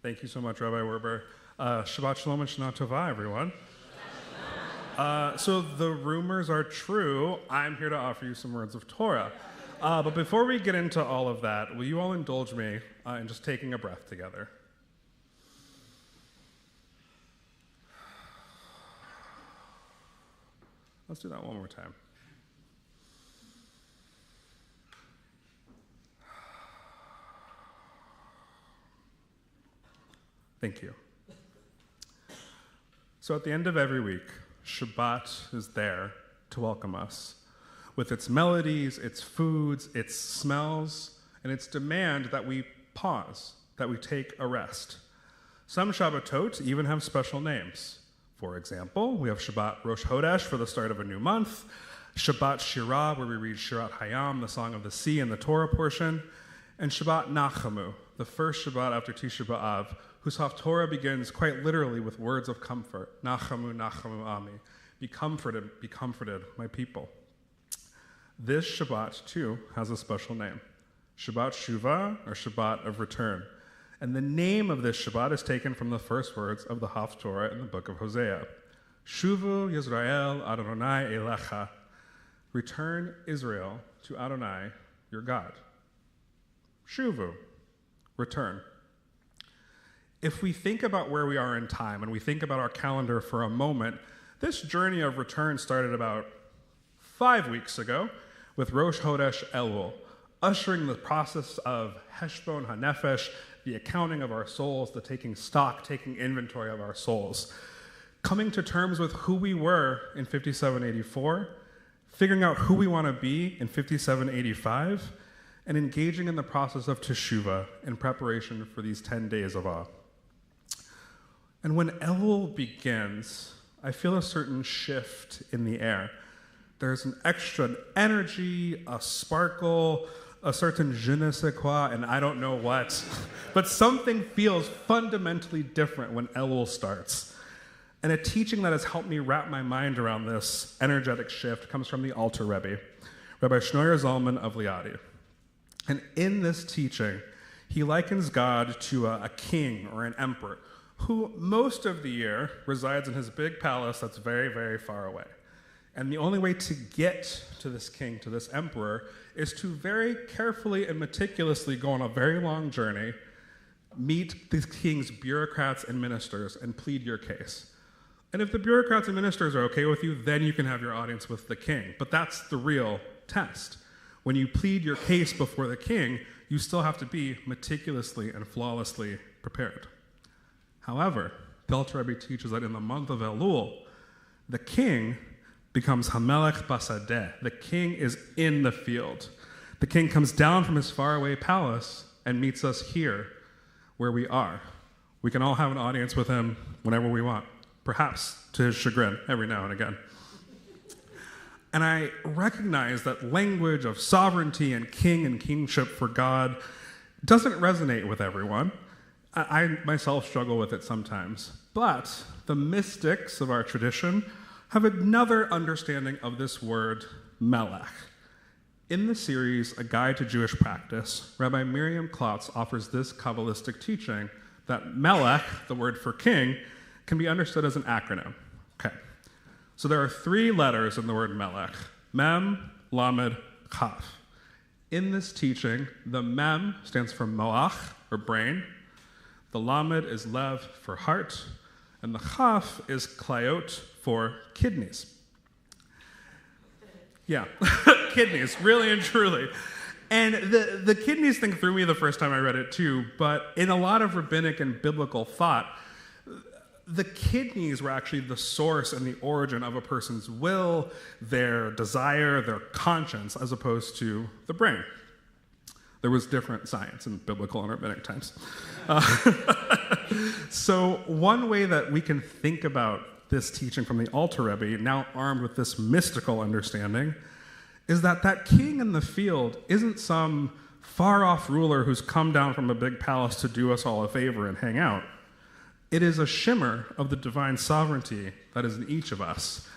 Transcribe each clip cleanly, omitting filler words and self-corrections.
Thank you so much, Rabbi Werber. Shabbat Shalom and Shana Tova, everyone. So the rumors are true. I'm here to offer you some words of Torah. But before we get into all of that, will you all indulge me in just taking a breath together? Let's do that one more time. Thank you. So at the end of every week, Shabbat is there to welcome us with its melodies, its foods, its smells, and its demand that we pause, that we take a rest. Some Shabbatot even have special names. For example, we have Shabbat Rosh Chodesh for the start of a new month, Shabbat CRRI, where we read Shirat Hayam, the Song of the Sea, in the Torah portion, and Shabbat Nachamu, the first Shabbat after Tisha B'Av, whose Haftorah begins quite literally with words of comfort. Nachamu, Nachamu Ami. Be comforted, my people. This Shabbat, too, has a special name. Shabbat Shuvah, or Shabbat of Return. And the name of this Shabbat is taken from the first words of the Haftorah in the book of Hosea. Shuvu Yisrael Adonai Elecha. Return, Israel, to Adonai, your God. Shuvu, return. If we think about where we are in time and we think about our calendar for a moment, this journey of return started about 5 weeks ago with Rosh Chodesh Elul, ushering the process of Heshbon HaNefesh, the accounting of our souls, the taking stock, taking inventory of our souls, coming to terms with who we were in 5784, figuring out who we want to be in 5785, and engaging in the process of Teshuvah in preparation for these 10 days of awe. And when Elul begins, I feel a certain shift in the air. There's an extra energy, a sparkle, a certain je ne sais quoi, and I don't know what. But something feels fundamentally different when Elul starts. And a teaching that has helped me wrap my mind around this energetic shift comes from the Alter Rebbe, Rabbi Shnoyer Zalman of Liadi. And in this teaching, he likens God to a king or an emperor who most of the year resides in his big palace that's very, very far away. And the only way to get to this king, to this emperor, is to very carefully and meticulously go on a very long journey, meet the king's bureaucrats and ministers, and plead your case. And if the bureaucrats and ministers are okay with you, then you can have your audience with the king. But that's the real test. When you plead your case before the king, you still have to be meticulously and flawlessly prepared. However, the Alter Rebbe teaches that in the month of Elul, the king becomes Hamelech Basadeh. The king is in the field. The king comes down from his faraway palace and meets us here, where we are. We can all have an audience with him whenever we want, perhaps to his chagrin every now and again. And I recognize that language of sovereignty and king and kingship for God doesn't resonate with everyone. I myself struggle with it sometimes. But the mystics of our tradition have another understanding of this word, melech. In the series, A Guide to Jewish Practice, Rabbi Miriam Klotz offers this Kabbalistic teaching that melech, the word for king, can be understood as an acronym. Okay. So there are 3 letters in the word melech: mem, lamed, chaf. In this teaching, the mem stands for moach, or brain. The lamed is lev, for heart. And the chaf is kliot, for kidneys. Yeah, kidneys, really and truly. And the kidneys thing threw me the first time I read it too, but in a lot of rabbinic and biblical thought, the kidneys were actually the source and the origin of a person's will, their desire, their conscience, as opposed to the brain. There was different science in biblical and rabbinic times. So one way that we can think about this teaching from the Alter Rebbe, now armed with this mystical understanding, is that that king in the field isn't some far-off ruler who's come down from a big palace to do us all a favor and hang out. It is a shimmer of the divine sovereignty that is in each of us.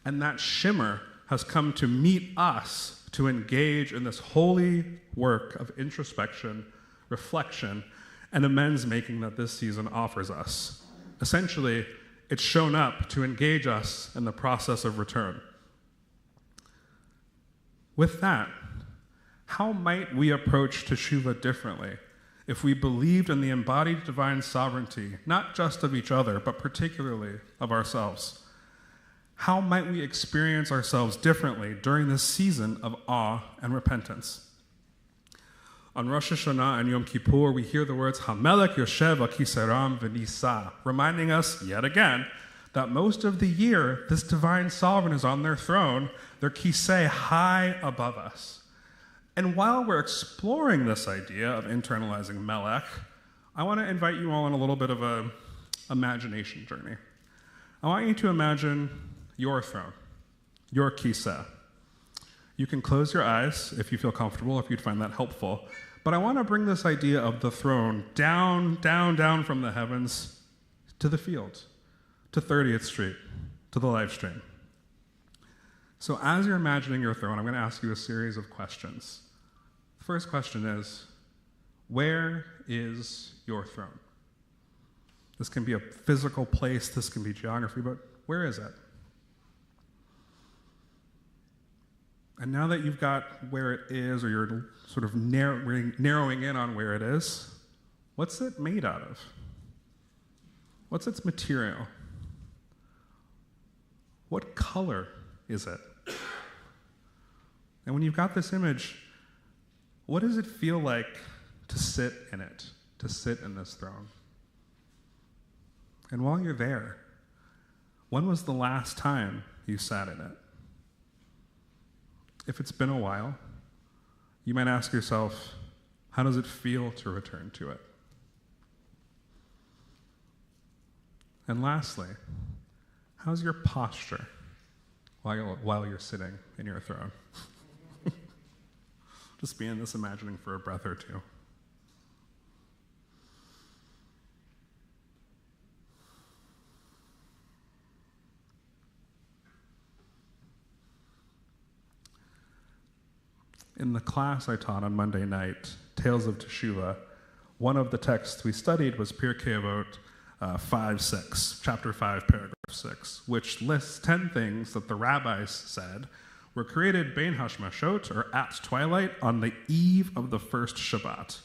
And that shimmer has come to meet us to engage in this holy work of introspection, reflection, and amends making that this season offers us. Essentially, it's shown up to engage us in the process of return. With that, how might we approach Teshuvah differently if we believed in the embodied divine sovereignty, not just of each other, but particularly of ourselves? How might we experience ourselves differently during this season of awe and repentance? On Rosh Hashanah and Yom Kippur, we hear the words, HaMelech Yoshev Akisaram V'Nisa, reminding us, yet again, that most of the year, this divine sovereign is on their throne, their kiseh high above us. And while we're exploring this idea of internalizing Melech, I want to invite you all on a little bit of an imagination journey. I want you to imagine your throne, your kiseh. You can close your eyes if you feel comfortable, if you'd find that helpful. But I want to bring this idea of the throne down, down, down from the heavens to the field, to 30th Street, to the live stream. So as you're imagining your throne, I'm going to ask you a series of questions. The first question is, where is your throne? This can be a physical place, this can be geography, but where is it? And now that you've got where it is, or you're sort of narrowing in on where it is, what's it made out of? What's its material? What color is it? And when you've got this image, what does it feel like to sit in it, to sit in this throne? And while you're there, when was the last time you sat in it? If it's been a while, you might ask yourself, how does it feel to return to it? And lastly, how's your posture while you're sitting in your throne? Just be in this imagining for a breath or two. In the class I taught on Monday night, Tales of Teshuvah, one of the texts we studied was Pirkei Avot 5:6, chapter 5, paragraph 6, which lists 10 things that the rabbis said were created bein hashmashot, or at twilight, on the eve of the first Shabbat.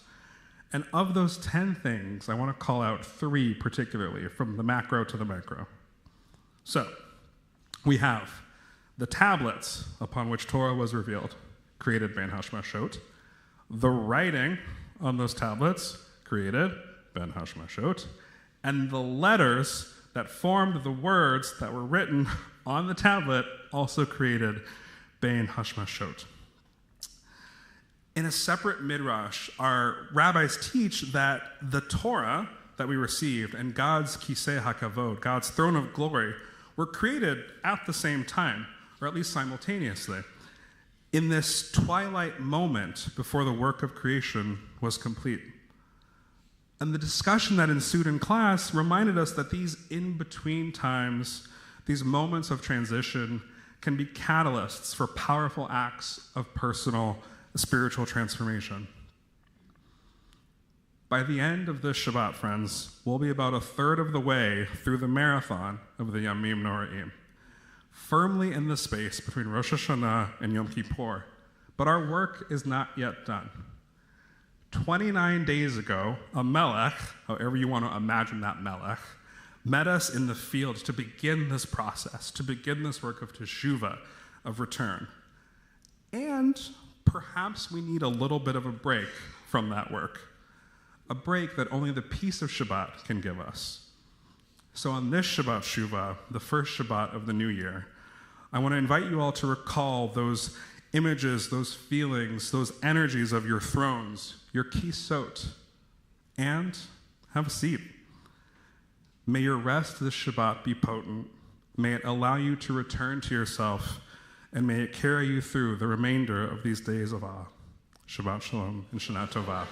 And of those 10 things, I want to call out 3 particularly, from the macro to the micro. So, we have the tablets upon which Torah was revealed, created bein hashmashot. The writing on those tablets, created bein hashmashot. And the letters that formed the words that were written on the tablet, also created bein hashmashot. In a separate midrash, our rabbis teach that the Torah that we received and God's kiseh hakavod, God's throne of glory, were created at the same time, or at least simultaneously, in this twilight moment before the work of creation was complete. And the discussion that ensued in class reminded us that these in-between times, these moments of transition, can be catalysts for powerful acts of personal spiritual transformation. By the end of this Shabbat, friends, we'll be about a third of the way through the marathon of the Yamim Noraim, firmly in the space between Rosh Hashanah and Yom Kippur. But our work is not yet done. 29 days ago, a melech, however you want to imagine that melech, met us in the field to begin this process, to begin this work of teshuvah, of return. And perhaps we need a little bit of a break from that work, a break that only the peace of Shabbat can give us. So on this Shabbat Shuvah, the first Shabbat of the new year, I want to invite you all to recall those images, those feelings, those energies of your thrones, your kisot, and have a seat. May your rest this Shabbat be potent. May it allow you to return to yourself, and may it carry you through the remainder of these days of awe. Shabbat Shalom and Shana Tova.